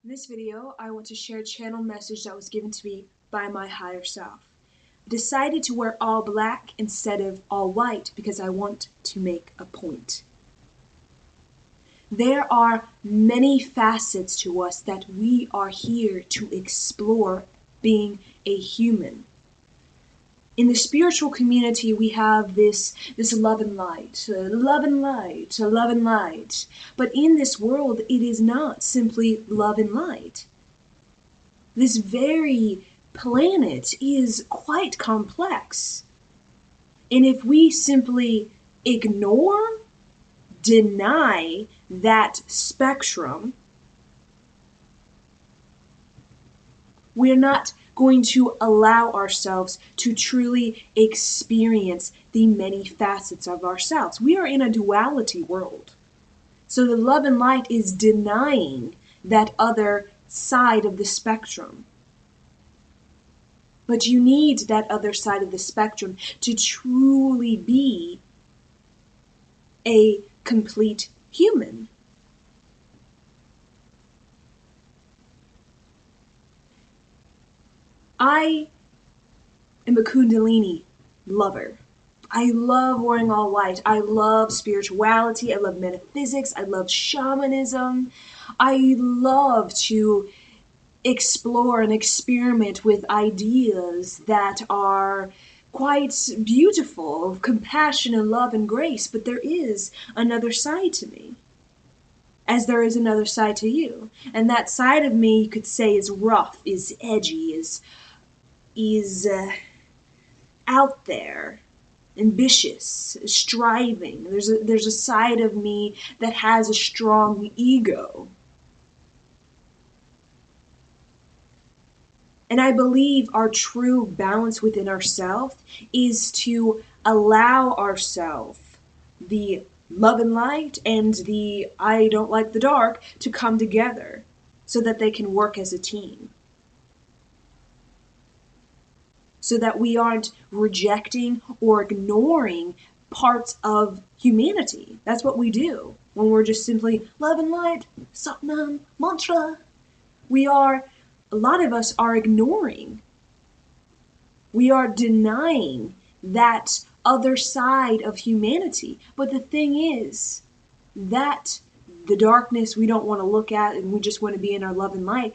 In this video, I want to share a channel message that was given to me by my higher self. I decided to wear all black instead of all white because I want to make a point. There are many facets to us that we are here to explore being a human. In the spiritual community, we have this love and light, love and light, love and light. But in this world, it is not simply love and light. This very planet is quite complex. And if we simply ignore, deny that spectrum, we're not going to allow ourselves to truly experience the many facets of ourselves. We are in a duality world. So the love and light is denying that other side of the spectrum. But you need that other side of the spectrum to truly be a complete human. I am a Kundalini lover. I love wearing all white. I love spirituality. I love metaphysics. I love shamanism. I love to explore and experiment with ideas that are quite beautiful, of compassion and love and grace, but there is another side to me, as there is another side to you. And that side of me, you could say, is rough, is edgy, is out there, ambitious, striving. There's a side of me that has a strong ego. And I believe our true balance within ourselves is to allow ourselves the love and light and the I don't like the dark to come together so that they can work as a team. So that we aren't rejecting or ignoring parts of humanity. That's what we do when we're just simply love and light, Satnam, mantra. A lot of us are ignoring. We are denying that other side of humanity. But the thing is that the darkness we don't want to look at and we just want to be in our love and light,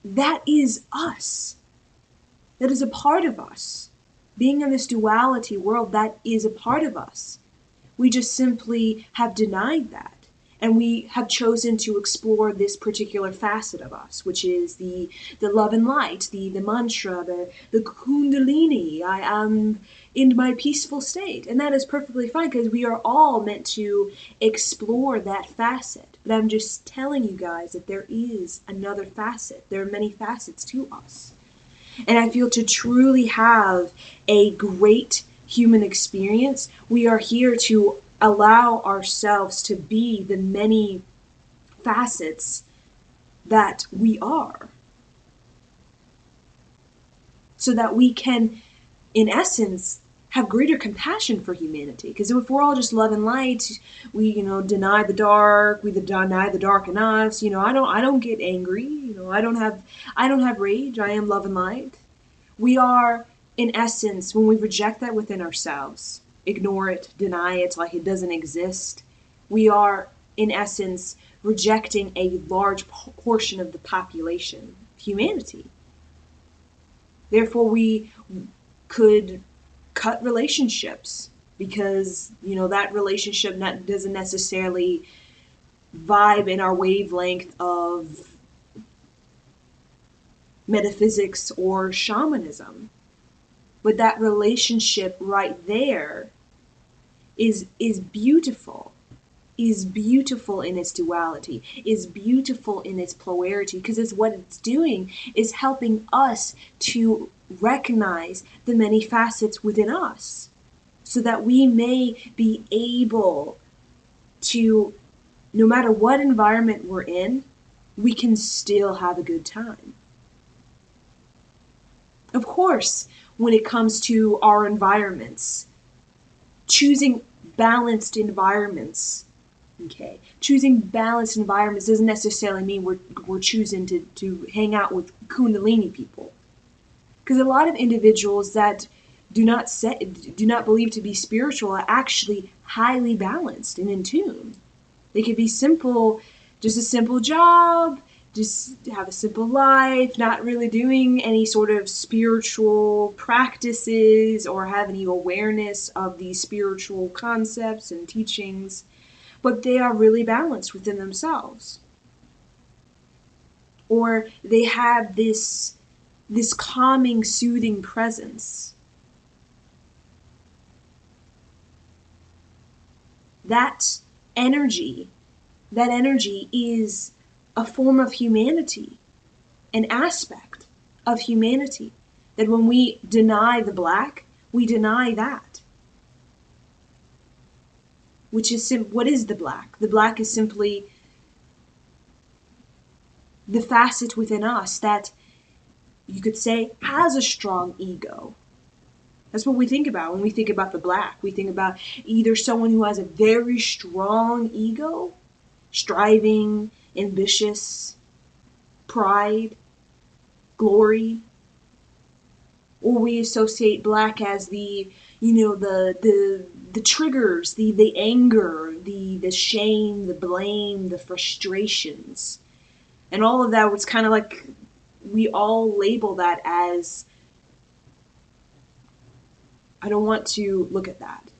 that is us. That is a part of us. Being in this duality world, that is a part of us. We just simply have denied that. And we have chosen to explore this particular facet of us, which is the love and light, the mantra, the Kundalini. I am in my peaceful state. And that is perfectly fine because we are all meant to explore that facet. But I'm just telling you guys that there is another facet. There are many facets to us. And I feel to truly have a great human experience, we are here to allow ourselves to be the many facets that we are. So that we can, in essence, have greater compassion for humanity. Because if we're all just love and light, we, deny the dark, we deny the dark in us. I don't get angry. I don't have rage. I am love and light. We are, in essence, when we reject that within ourselves, ignore it, deny it like it doesn't exist, we are, in essence, rejecting a large portion of the population, humanity. Therefore, we could cut relationships because, that relationship doesn't necessarily vibe in our wavelength of metaphysics or shamanism. But that relationship right there is beautiful, is beautiful in its duality, is beautiful in its polarity, because it's what it's doing is helping us to recognize the many facets within us so that we may be able to, no matter what environment we're in, we can still have a good time. Of course, when it comes to our environments, choosing balanced environments Okay. Choosing balanced environments doesn't necessarily mean we're choosing to hang out with Kundalini people. Because a lot of individuals that do not believe to be spiritual are actually highly balanced and in tune. They could be simple, just a simple job, just have a simple life, not really doing any sort of spiritual practices or have any awareness of these spiritual concepts and teachings, but they are really balanced within themselves. Or they have this calming, soothing presence. That energy is a form of humanity, an aspect of humanity. That when we deny the black, we deny that. Which is what is the black? The black is simply the facet within us that you could say has a strong ego. That's what we think about when we think about the black. We think about either someone who has a very strong ego, striving, ambitious, pride, glory, or we associate black as the triggers, the anger, the shame, the blame, the frustrations. And all of that was kind of like we all label that as, I don't want to look at that.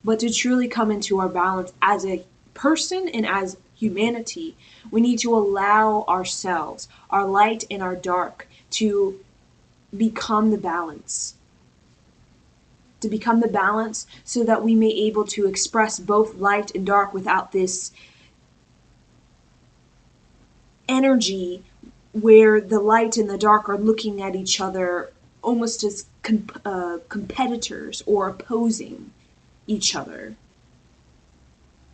But to truly come into our balance as a person and as humanity, we need to allow ourselves, our light and our dark, to become the balance. To become the balance so that we may be able to express both light and dark without this energy where the light and the dark are looking at each other almost as competitors or opposing each other,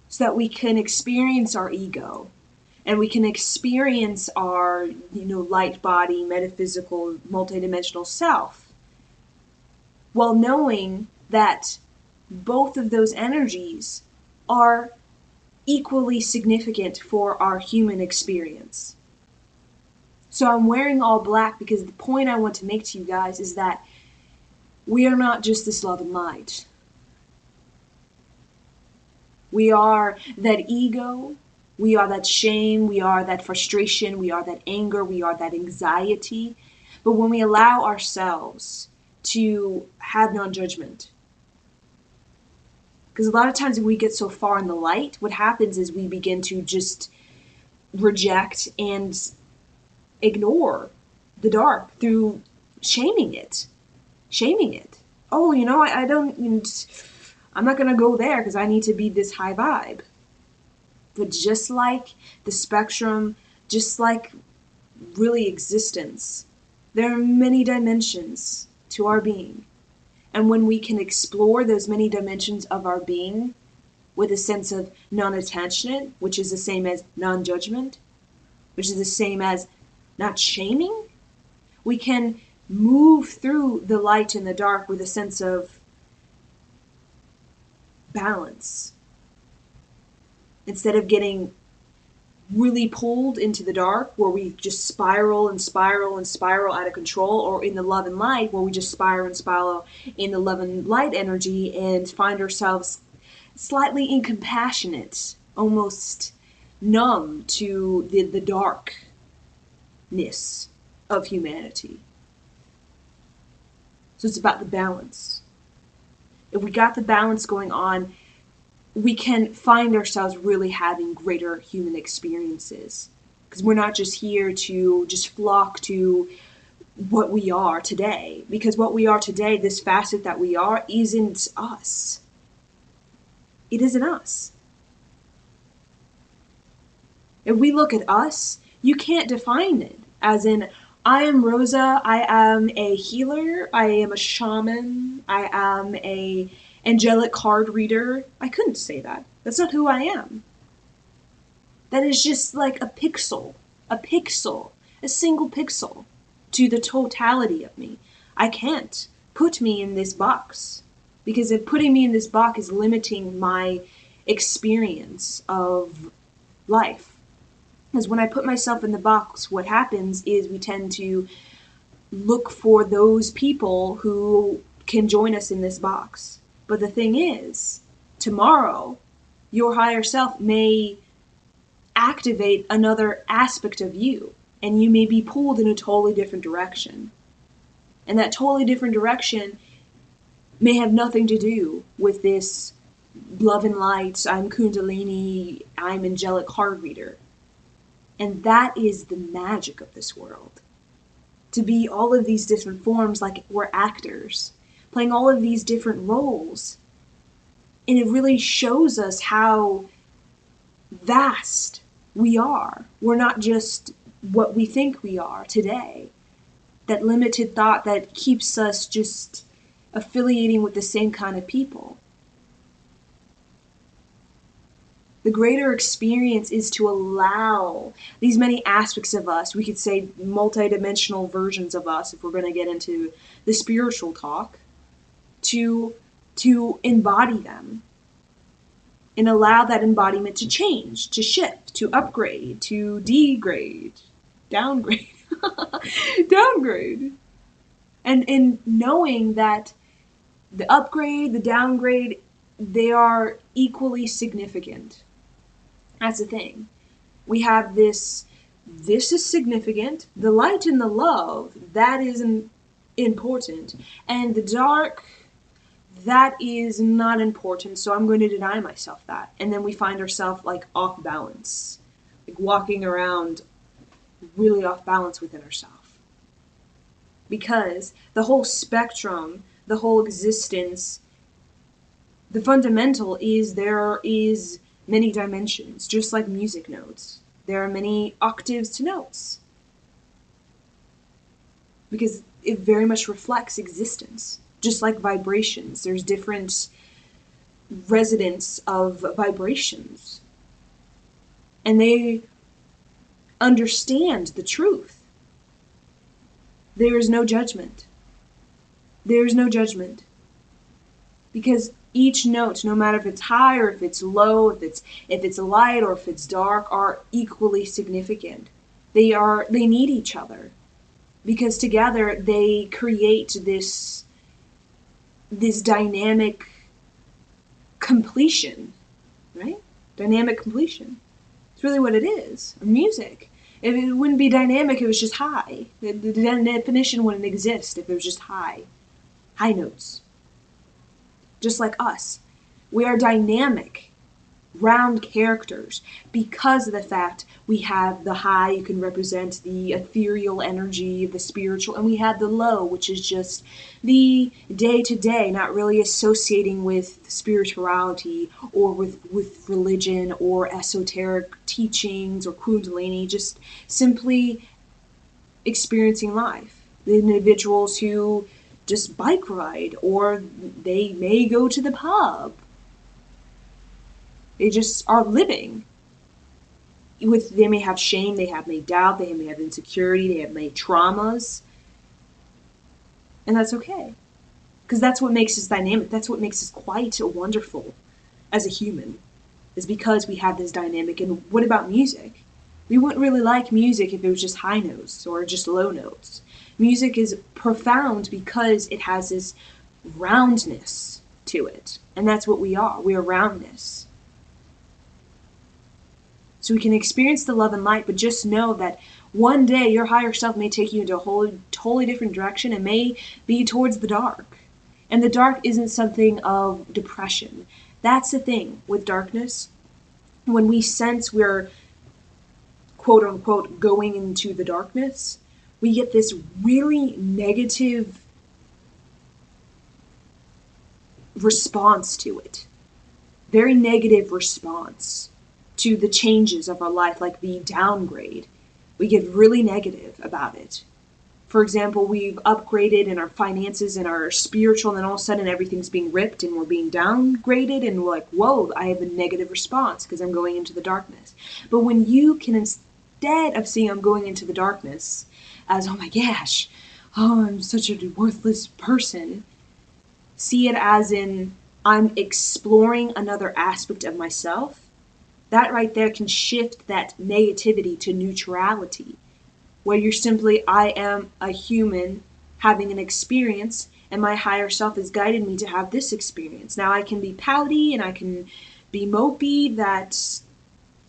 so that we can experience our ego and we can experience our light body, metaphysical, multidimensional self, while knowing that both of those energies are equally significant for our human experience. So I'm wearing all black because the point I want to make to you guys is that we are not just this love and light. We are that ego, we are that shame, we are that frustration, we are that anger, we are that anxiety. But when we allow ourselves to have non-judgment, because a lot of times when we get so far in the light, what happens is we begin to just reject and ignore the dark through shaming it. Oh, I'm not going to go there because I need to be this high vibe. But just like the spectrum, just like really existence, there are many dimensions to our being. And when we can explore those many dimensions of our being with a sense of non-attachment, which is the same as non-judgment, which is the same as not shaming, we can move through the light and the dark with a sense of balance. Instead of getting really pulled into the dark where we just spiral and spiral and spiral out of control, or in the love and light where we just spiral and spiral in the love and light energy and find ourselves slightly incompassionate, almost numb to the darkness of humanity. So it's about the balance. If we got the balance going on, we can find ourselves really having greater human experiences. Because we're not just here to just flock to what we are today. Because what we are today, this facet that we are, isn't us. It isn't us. If we look at us, you can't define it as in, I am Rosa, I am a healer, I am a shaman, I am a angelic card reader. I couldn't say that. That's not who I am. That is just like a single pixel to the totality of me. I can't put me in this box, because if putting me in this box is limiting my experience of life. Because when I put myself in the box, what happens is we tend to look for those people who can join us in this box. But the thing is, tomorrow, your higher self may activate another aspect of you, and you may be pulled in a totally different direction. And that totally different direction may have nothing to do with this love and light, I'm Kundalini, I'm angelic card reader. And that is the magic of this world. To be all of these different forms, like we're actors, playing all of these different roles. And it really shows us how vast we are. We're not just what we think we are today. That limited thought that keeps us just affiliating with the same kind of people. The greater experience is to allow these many aspects of us, we could say multidimensional versions of us if we're going to get into the spiritual talk, to embody them and allow that embodiment to change, to shift, to upgrade, to degrade, downgrade, downgrade. And knowing that the upgrade, the downgrade, they are equally significant. That's the thing. We have this is significant. The light and the love, that is important. And the dark, that is not important, so I'm going to deny myself that. And then we find ourselves like off balance, like walking around really off balance within ourselves. Because the whole spectrum, the whole existence, the fundamental is there is many dimensions, just like music notes. There are many octaves to notes. Because it very much reflects existence. Just like vibrations, there's different resonance of vibrations. And they understand the truth. There is no judgment. There is no judgment. Because each note, no matter if it's high or if it's low, if it's light or if it's dark, are equally significant. They need each other. Because together they create this dynamic completion, right? Dynamic completion. It's really what it is. Music. If it wouldn't be dynamic, it was just high. The definition wouldn't exist if it was just high. High notes. Just like us. We are dynamic, round characters because of the fact we have the high, you can represent the ethereal energy, the spiritual, and we have the low, which is just the day-to-day, not really associating with spirituality or with religion or esoteric teachings or Kundalini, just simply experiencing life. The individuals who just bike ride, or they may go to the pub. They just are living. They may have shame, they may doubt, they may have insecurity, they may have traumas. And that's okay. Because that's what makes us dynamic. That's what makes us quite wonderful as a human. Is because we have this dynamic. And what about music? We wouldn't really like music if it was just high notes or just low notes. Music is profound because it has this roundness to it. And that's what we are. We are roundness. So we can experience the love and light, but just know that one day your higher self may take you into a totally different direction and may be towards the dark. And the dark isn't something of depression. That's the thing with darkness. When we sense we're, quote unquote, going into the darkness, we get this really negative response to it. Very negative response to the changes of our life, like the downgrade. We get really negative about it. For example, we've upgraded in our finances and our spiritual, and then all of a sudden everything's being ripped and we're being downgraded, and we're like, whoa, I have a negative response because I'm going into the darkness. But when you can, instead of seeing I'm going into the darkness as, oh my gosh, oh, I'm such a worthless person, see it as in, I'm exploring another aspect of myself, that right there can shift that negativity to neutrality, where you're simply, I am a human having an experience, and my higher self has guided me to have this experience. Now I can be pouty and I can be mopey that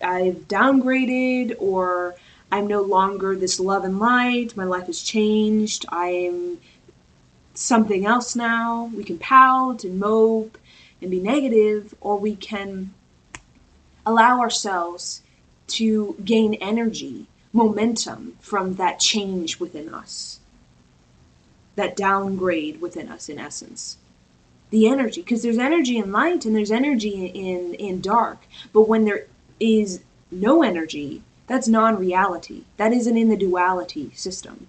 I've downgraded, or I'm no longer this love and light, my life has changed, I am something else now. We can pout and mope and be negative, or we can allow ourselves to gain energy, momentum from that change within us, that downgrade within us, in essence. The energy, because there's energy in light and there's energy in dark, but when there is no energy, that's non-reality. That isn't in the duality system.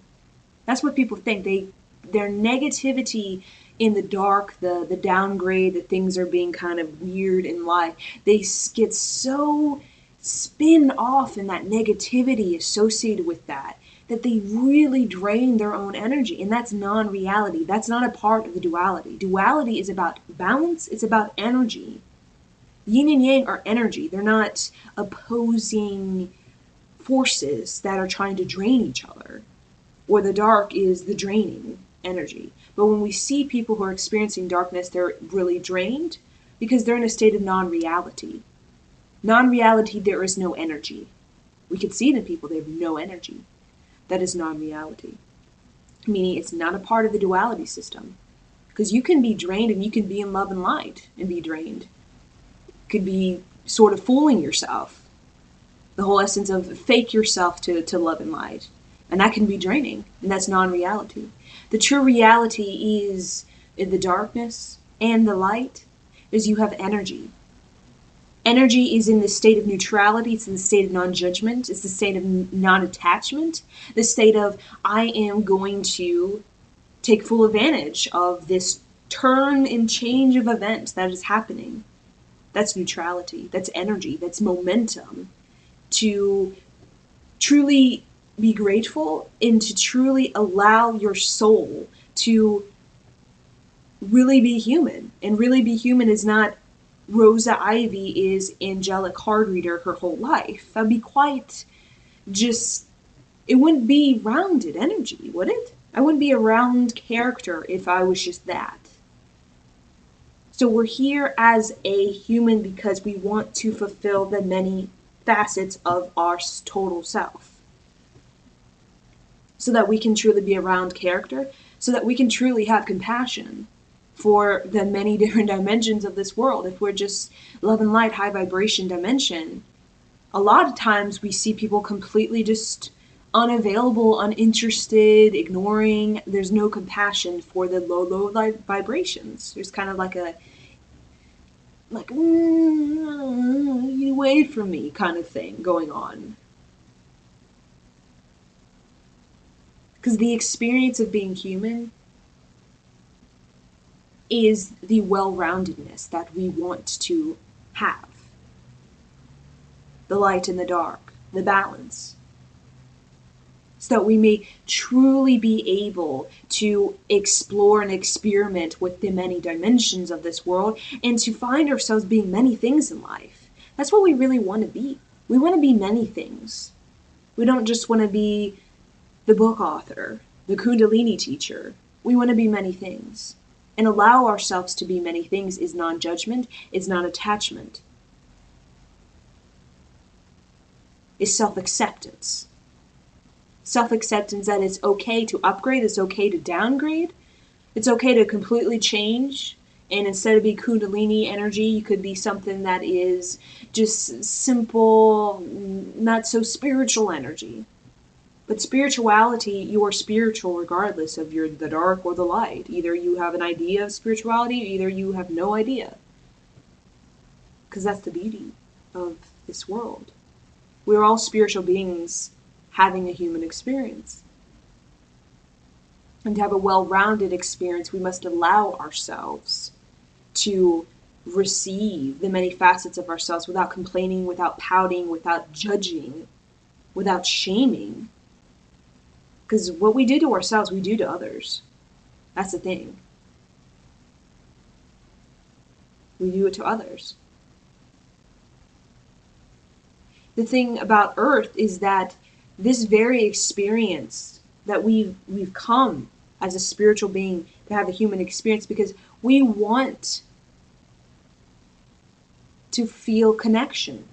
That's what people think. Their negativity in the dark, the downgrade, that things are being kind of weird in life, they get so spin off in that negativity associated with that they really drain their own energy. And that's non-reality. That's not a part of the duality. Duality is about balance. It's about energy. Yin and yang are energy. They're not opposing forces that are trying to drain each other. Or the dark is the draining energy. But when we see people who are experiencing darkness, they're really drained because they're in a state of non-reality. Non-reality, there is no energy. We can see it in people, they have no energy. That is non-reality. Meaning it's not a part of the duality system. Because you can be drained and you can be in love and light and be drained. You could be sort of fooling yourself. The whole essence of fake yourself to love and light. And that can be draining, and that's non-reality. The true reality is in the darkness and the light is you have energy. Energy is in the state of neutrality. It's in the state of non-judgment. It's the state of non-attachment. The state of, I am going to take full advantage of this turn and change of events that is happening. That's neutrality. That's energy. That's momentum. To truly be grateful and to truly allow your soul to really be human. And really be human is not Rosa Ivy is angelic card reader her whole life. That'd be quite just, it wouldn't be rounded energy, would it? I wouldn't be a round character if I was just that. So we're here as a human because we want to fulfill the many facets of our total self. So that we can truly be a round character, so that we can truly have compassion for the many different dimensions of this world. If we're just love and light, high vibration dimension, a lot of times we see people completely just unavailable, uninterested, ignoring. There's no compassion for the low vibrations. There's kind of like you wait for me kind of thing going on. Because the experience of being human is the well-roundedness that we want to have. The light and the dark, the balance. So that we may truly be able to explore and experiment with the many dimensions of this world and to find ourselves being many things in life. That's what we really want to be. We want to be many things. We don't just want to be the book author, the Kundalini teacher. We want to be many things. And allow ourselves to be many things is non-judgment, is non-attachment. Is self-acceptance. Self-acceptance that it's okay to upgrade, it's okay to downgrade, it's okay to completely change. And instead of being Kundalini energy, you could be something that is just simple, not so spiritual energy. But spirituality, you are spiritual regardless of you're the dark or the light. Either you have an idea of spirituality, either you have no idea. Because that's the beauty of this world. We're all spiritual beings having a human experience. And to have a well-rounded experience, we must allow ourselves to receive the many facets of ourselves without complaining, without pouting, without judging, without shaming. Because what we do to ourselves, we do to others. That's the thing. We do it to others. The thing about Earth is that this very experience that we've come as a spiritual being to have a human experience because we want to feel connection.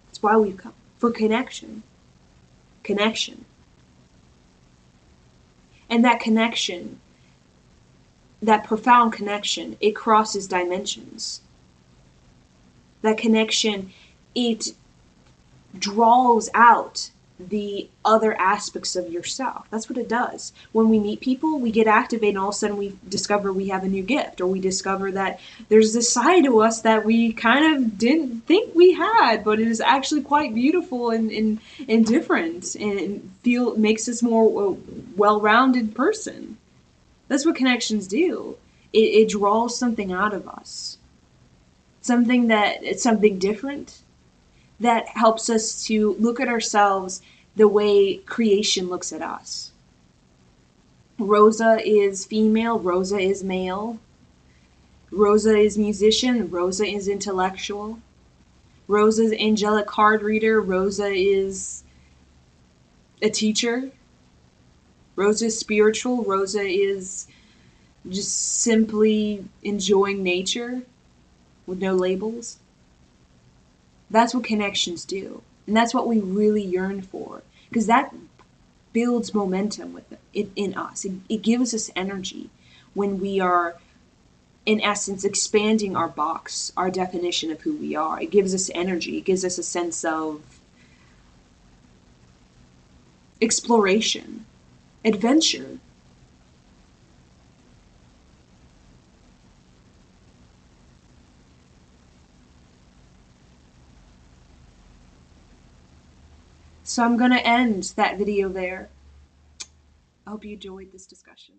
That's why we've come. For connection. Connection. And that connection, that profound connection, it crosses dimensions. That connection, it draws out the other aspects of yourself. That's what it does. When we meet people, we get activated, and all of a sudden we discover we have a new gift, or we discover that there's this side to us that we kind of didn't think we had, but it is actually quite beautiful and different, and makes us more well-rounded person. That's what connections do. It draws something out of us. Something different that helps us to look at ourselves the way creation looks at us. Rosa is female, Rosa is male. Rosa is musician, Rosa is intellectual. Rosa is angelic card reader, Rosa is a teacher. Rosa is spiritual, Rosa is just simply enjoying nature with no labels. That's what connections do. And that's what we really yearn for. Because that builds momentum in us. It gives us energy when we are, in essence, expanding our box, our definition of who we are. It gives us energy. It gives us a sense of exploration, adventure. So I'm going to end that video there. I hope you enjoyed this discussion.